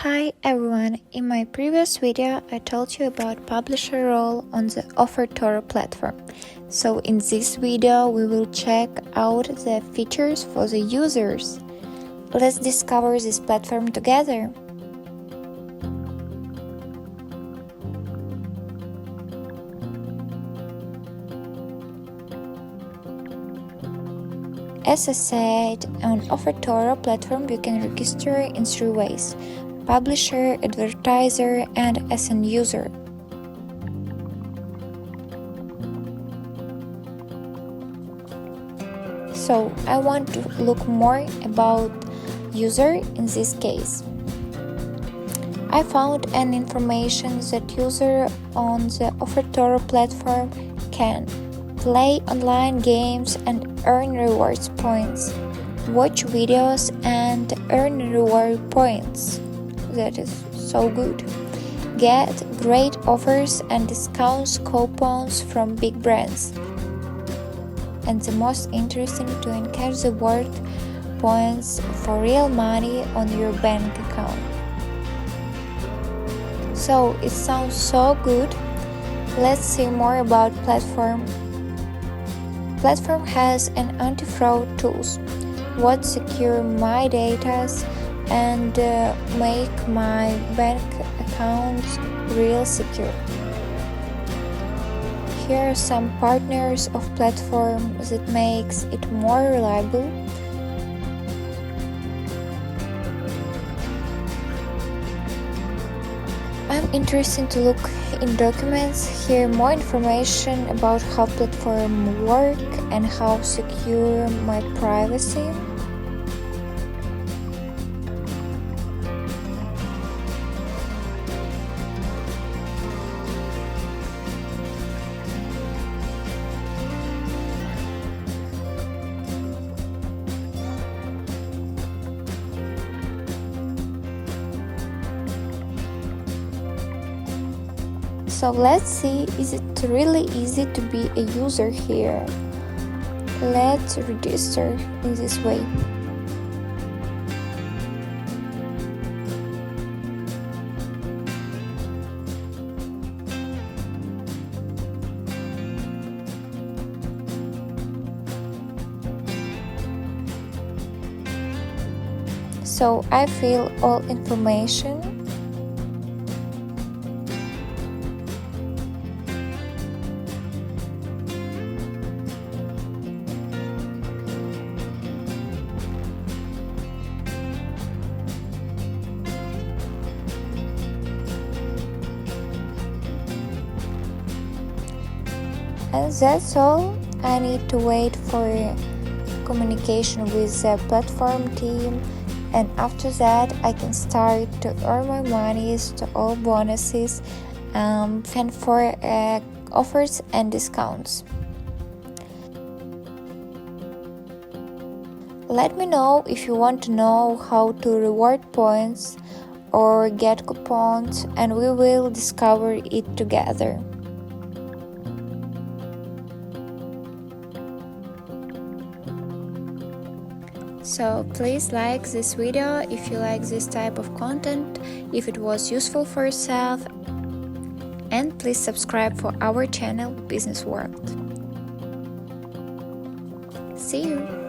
Hi everyone, in my previous video I told you about publisher role on the OfferToro platform. So in this video we will check out the features for the users. Let's discover this platform together. As I said, on OfferToro platform you can register in 3 ways: publisher, advertiser, and as an user. So I want to look more about user in this case. I found an information that user on the OfferToro platform can play online games and earn rewards points, watch videos and earn reward points. That is so good. Get great offers and discounts coupons from big brands. And the most interesting, to encash the reward points for real money on your bank account. So it sounds so good. Let's see more about platform. Platform has an anti-fraud tools, what secure my data and make my bank accounts real secure. Here are some partners of platform that makes it more reliable. I'm interested to look in documents, hear more information about how platform work and how secure my privacy. So let's see, is it really easy to be a user here? Let's register in this way. So I fill all information. And that's all. I need to wait for communication with the platform team, and after that I can start to earn my monies to all bonuses and for offers and discounts. Let me know if you want to know how to reward points or get coupons, and we will discover it together. So please like this video if you like this type of content, if it was useful for yourself, and please subscribe for our channel Business World. See you!